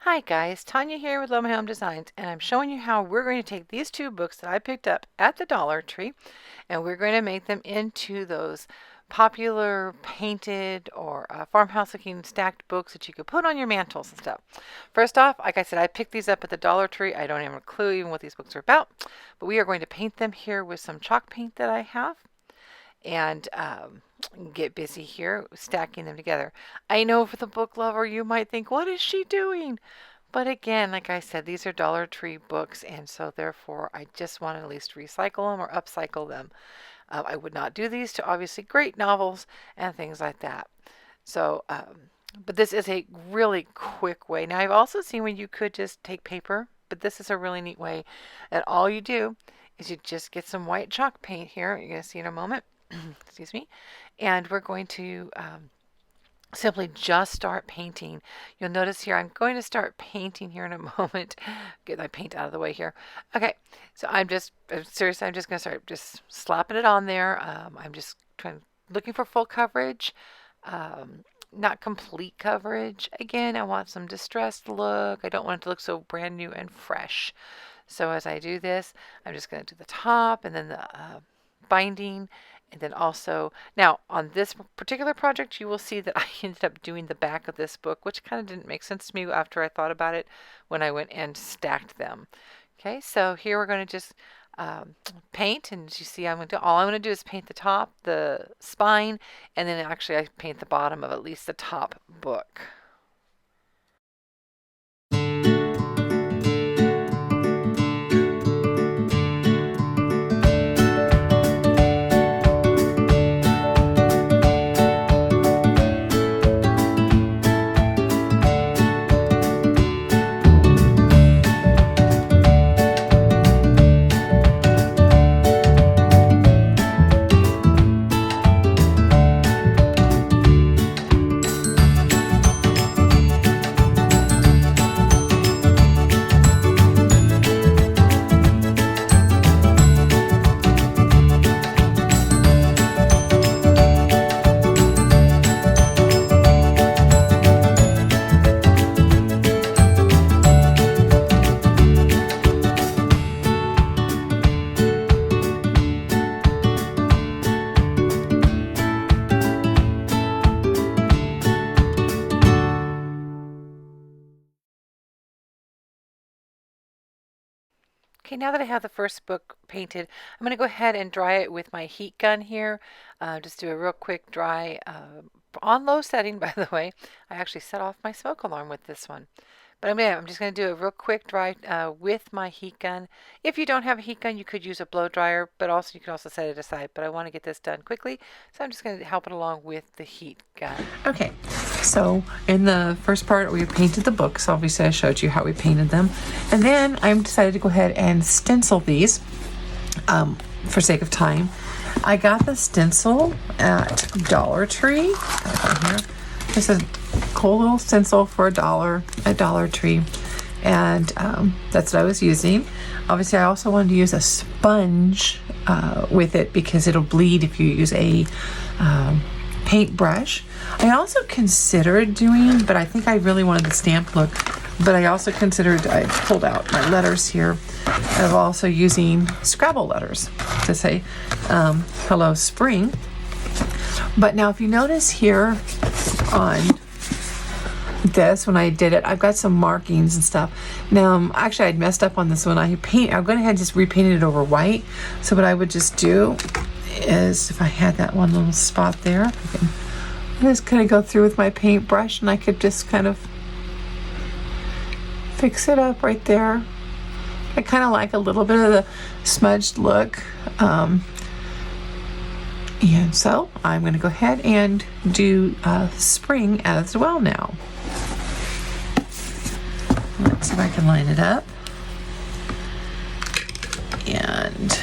Hi guys, Tanya here with Loma Home Designs, and I'm showing you how we're going to take these two books that I picked up at the Dollar Tree and we're going to make them into those popular painted or farmhouse looking stacked books that you could put on your mantles and stuff. First off, like I said, I picked these up at the Dollar Tree. I don't have a clue even what these books are about, but we are going to paint them here with some chalk paint that I have and get busy here stacking them together. I know for the book lover, you might think, what is she doing? But again, like I said, these are Dollar Tree books, and so therefore I just want to at least recycle them or upcycle them. I would not do these to obviously great novels and things like that. So, but this is a really quick way. Now, I've also seen when you could just take paper, but this is a really neat way that all you do is you just get some white chalk paint here. You're going to see in a moment. Excuse me. And we're going to simply just start painting. You'll notice here I'm going to start painting here in a moment. Get my paint out of the way here. Okay, so I'm just seriously, I'm just going to start just slapping it on there. I'm just looking for full coverage, not complete coverage. Again, I want some distressed look. I don't want it to look so brand new and fresh. So as I do this, I'm just going to do the top and then the binding. And then also, now on this particular project, you will see that I ended up doing the back of this book, which kind of didn't make sense to me after I thought about it when I went and stacked them. Okay, so here we're going to just paint, and as you see, all I'm going to do is paint the top, the spine, and then actually I paint the bottom of at least the top book. Okay, now that I have the first book painted, I'm going to go ahead and dry it with my heat gun here. Just do a real quick dry on low setting, by the way. I actually set off my smoke alarm with this one. But I'm just going to do a real quick dry with my heat gun. If you don't have a heat gun, you could use a blow dryer, but also you can also set it aside. But I want to get this done quickly, so I'm just going to help it along with the heat gun. Okay, so in the first part, we painted the books. Obviously, I showed you how we painted them. And then I decided to go ahead and stencil these for sake of time. I got the stencil at Dollar Tree. Here. This is a cool little stencil for $1 at Dollar Tree. And that's what I was using. Obviously, I also wanted to use a sponge with it because it'll bleed if you use a paintbrush. I also considered doing, but I think I really wanted the stamp look, but I also considered, I pulled out my letters here, of also using Scrabble letters to say hello spring. But now if you notice here on this, when I did it, I've got some markings and stuff. Now actually I'd messed up on this one. I'm going ahead and just repainted it over white. So what I would just do is, if I had that one little spot there, I can just kind of go through with my paintbrush and I could just kind of fix it up right there. I kind of like a little bit of the smudged look. And so I'm going to go ahead and do spring as well now. Let's see if I can line it up. And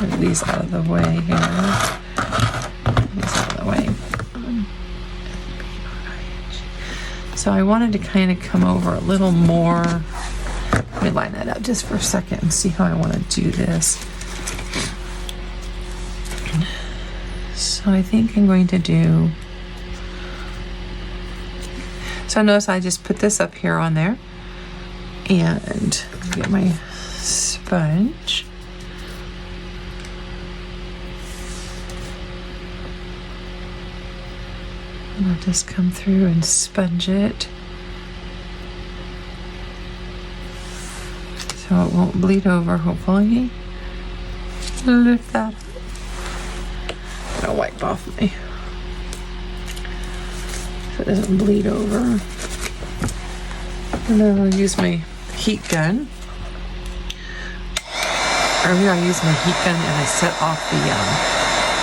move these out of the way here. These out of the way. So I wanted to kind of come over a little more. Let me line that up just for a second and see how I want to do this. So I think I'm going to do So notice I just put this up here on there, and get my sponge. And I'll just come through and sponge it so it won't bleed over, hopefully. Lift that up. I'm gonna wipe off my, so it doesn't bleed over. And then I'll use my heat gun. Earlier I used my heat gun and I set off the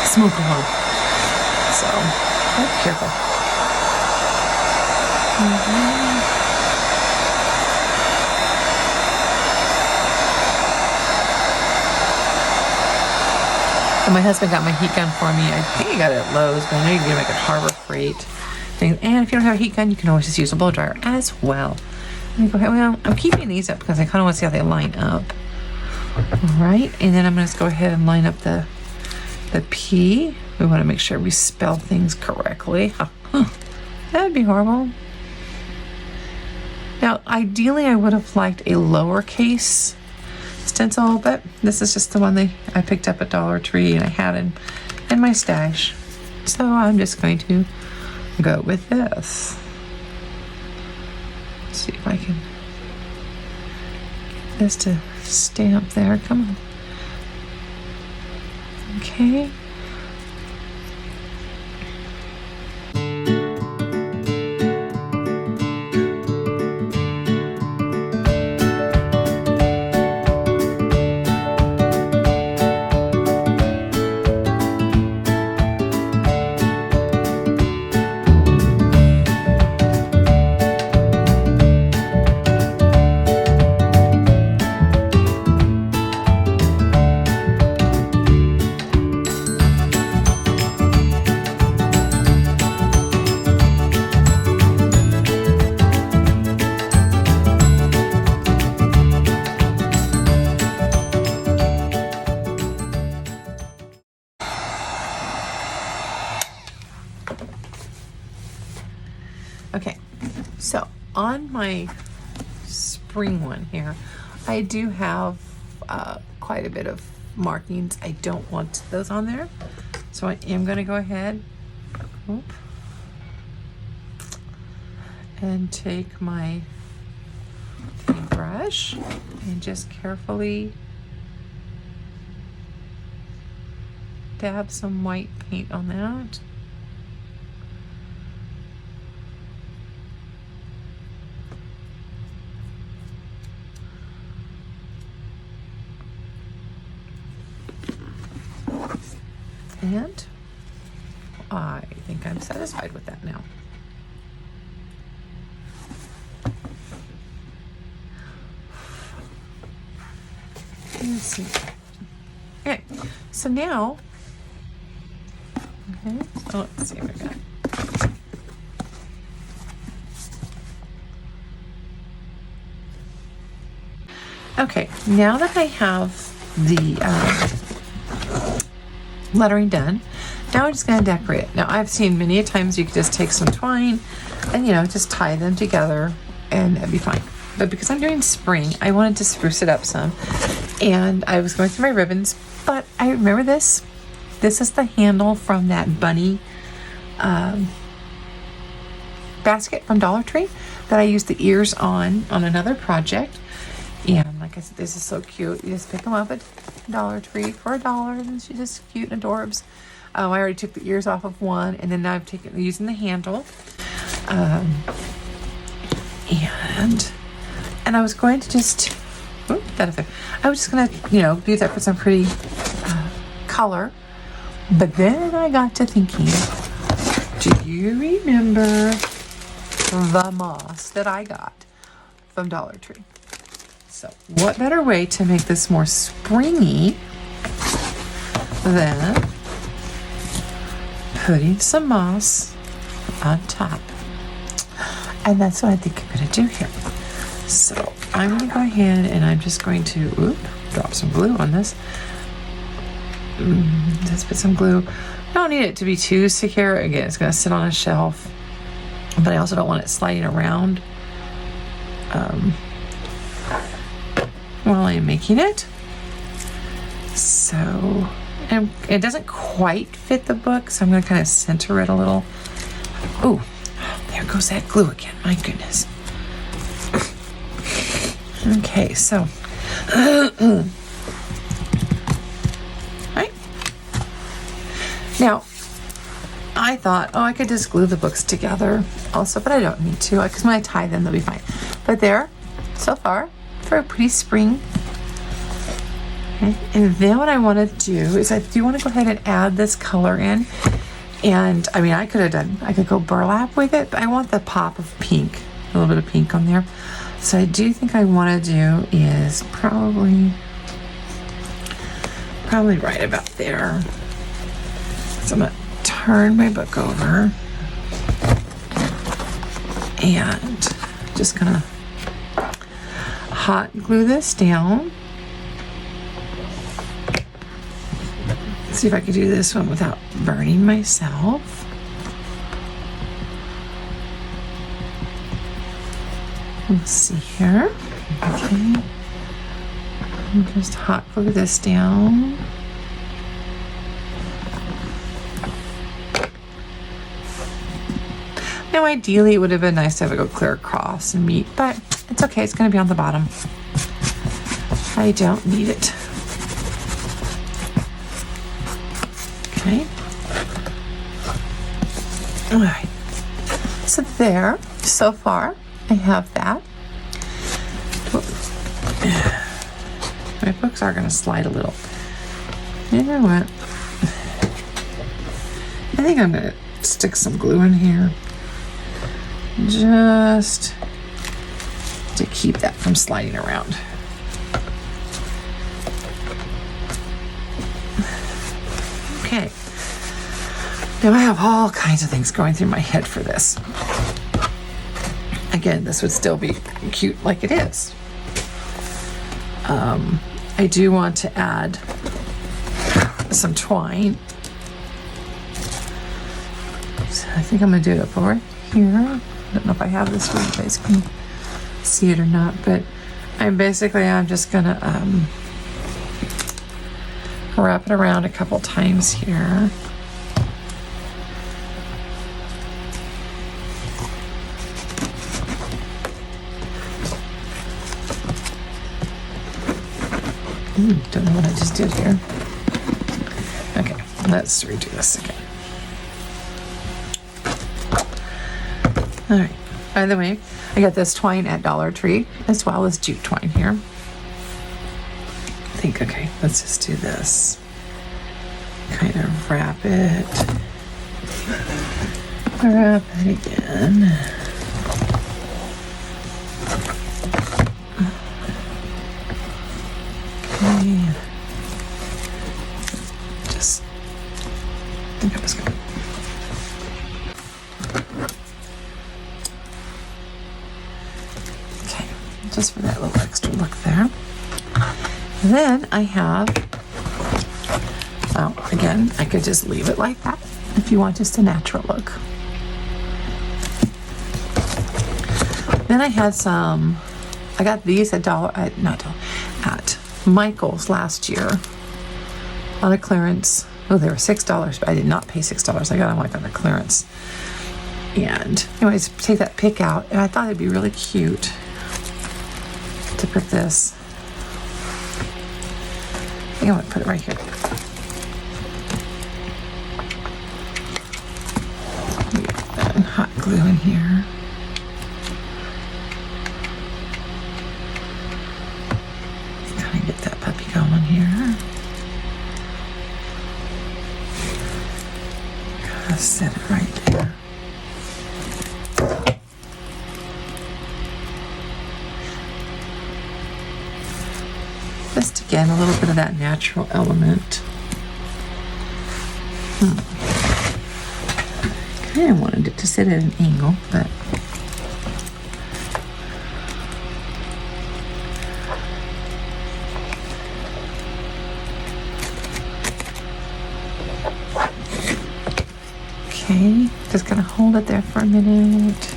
smoke alarm. So, be careful. And my husband got my heat gun for me. I think he got it at Lowe's, but I know you can get it at Harbor Freight thing. And if you don't have a heat gun, you can always just use a blow dryer as well. Let me go ahead. Well, I'm keeping these up because I kind of want to see how they line up. All right, and then I'm going to go ahead and line up the P. We want to make sure we spell things correctly. That would be horrible. Now, ideally, I would have liked a lowercase stencil, but this is just the one I picked up at Dollar Tree and I had in my stash. So I'm just going to go with this. Let's see if I can get this to stamp there. Come on. Okay. Okay, so on my spring one here, I do have quite a bit of markings. I don't want those on there, so I am going to go ahead and take my paintbrush and just carefully dab some white paint on that. And I think I'm satisfied with that now. Let's see. Okay, so now, so let's see what we got. Okay, now that I have the lettering done, now I'm just going to decorate it. Now I've seen many a times you could just take some twine and just tie them together and that'd be fine. But because I'm doing spring, I wanted to spruce it up some, and I was going through my ribbons, but I remember this is the handle from that bunny basket from Dollar Tree that I used the ears on another project. And like I said, this is so cute. You just pick them up at Dollar Tree for $1, and she's just cute and adorbs. I already took the ears off of one, and then now I've taken using the handle. And I was going to just, I was just gonna, use that for some pretty color. But then I got to thinking, do you remember the moss that I got from Dollar Tree? So what better way to make this more springy than putting some moss on top? And that's what I think I'm going to do here. So I'm going to go ahead and I'm just going to drop some glue on this. Let's put some glue. I don't need it to be too secure. Again, it's going to sit on a shelf. but I also don't want it sliding around while I'm making it. So, and it doesn't quite fit the book, so I'm going to kind of center it a little. Oh, there goes that glue again. My goodness. Okay, so right now, I thought, oh, I could just glue the books together also, but I don't need to, because when I tie them, they'll be fine. But there, so far, for a pretty spring. Okay. And then what I want to do is I do want to go ahead and add this color in. And I mean, I could go burlap with it, but I want the pop of pink, a little bit of pink on there. So I do think I want to do is probably right about there. So I'm going to turn my book over and just gonna hot glue this down. See if I can do this one without burning myself. Let's see here. Okay. And just hot glue this down. Now, ideally, it would have been nice to have it go clear across and meet, but it's okay. It's going to be on the bottom. I don't need it. Okay. All right. So there, so far, I have that. My books are going to slide a little. You know what? I think I'm going to stick some glue in here. Just to keep that from sliding around. Okay. Now I have all kinds of things going through my head for this. Again, this would still be cute like it is. I do want to add some twine. So I think I'm going to do it up over here. I don't know if I have this where you guys can see it or not, but I'm just going to wrap it around a couple times here. Don't know what I just did here. Okay, let's redo this again. All right. By the way, I got this twine at Dollar Tree as well as jute twine here. I think, okay, let's just do this. Kind of wrap it. Wrap it again. Okay. Just, I think I was going to. Just for that little extra look there. Then I have, well, again, I could just leave it like that if you want just a natural look. Then I had some, I got these at at Michael's last year on a clearance. Oh, they were $6, but I did not pay $6. I got them like on a clearance. And anyways, take that pick out, and I thought it'd be really cute to put this. I think I want to put it right here. And hot glue in here. Kind of get that puppy going here. Gotta set it right there. Just again, a little bit of that natural element. Kind of wanted it to sit at an angle, but okay, Just gonna hold it there for a minute.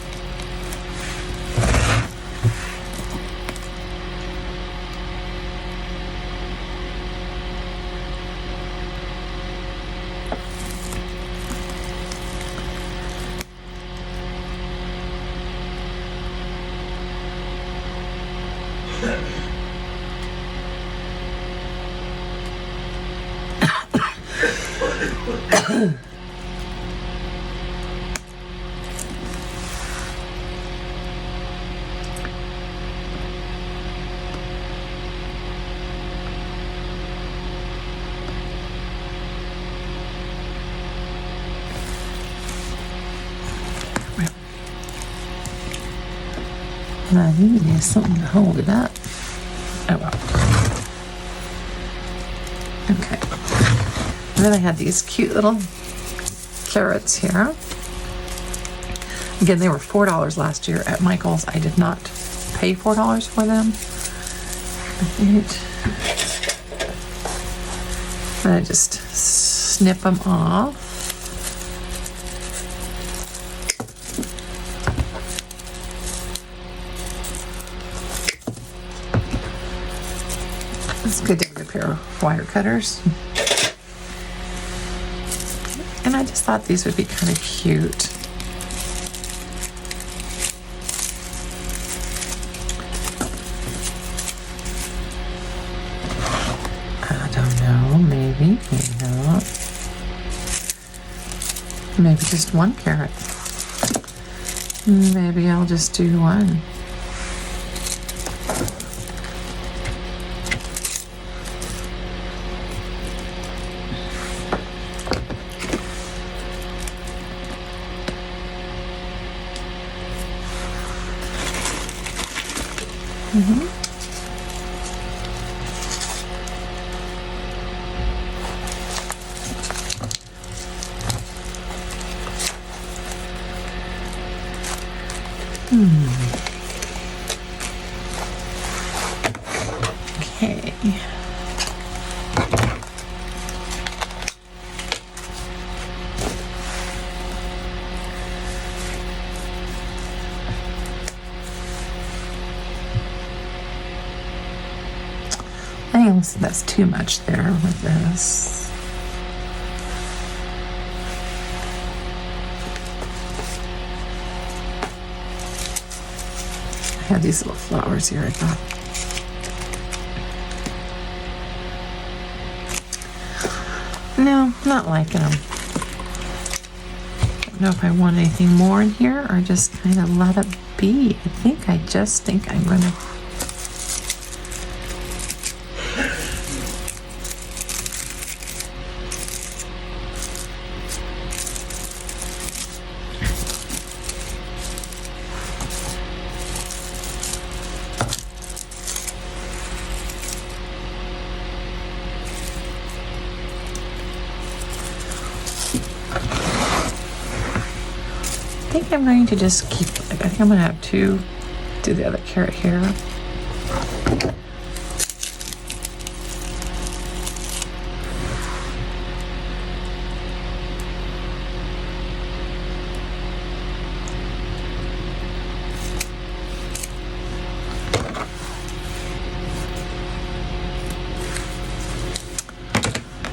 I need to use something to hold it up. Oh well. Okay. And then I had these cute little carrots here. Again, they were $4 last year at Michael's. I did not pay $4 for them. And I just snip them off. It's good to have a pair of wire cutters. And I just thought these would be kind of cute. I don't know, maybe not. Maybe just one carrot. Maybe I'll just do one. Okay. I think that's too much there with this. I have these little flowers here, I thought. No, not liking them. Don't know if I want anything more in here or just kind of let it be. I just think I'm gonna. I think I'm going to just keep, I think I'm going to have two, do the other carrot here.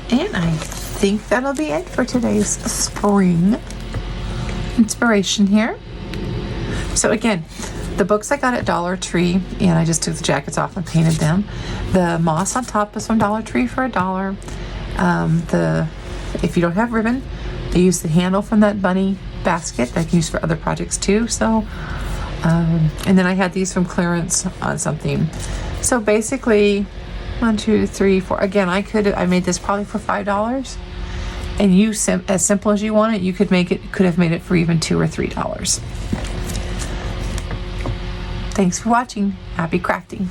And I think that'll be it for today's spring inspiration here. So again, the books I got at Dollar Tree, and I just took the jackets off and painted them. The moss on top is from Dollar Tree for $1. If you don't have ribbon, I use the handle from that bunny basket that I can use for other projects too. So, and then I had these from clearance on something. So basically, 1, 2, 3, 4. Again, I made this probably for $5. And you, as simple as you want it, you could have made it for even $2 or $3. Thanks for watching. Happy crafting.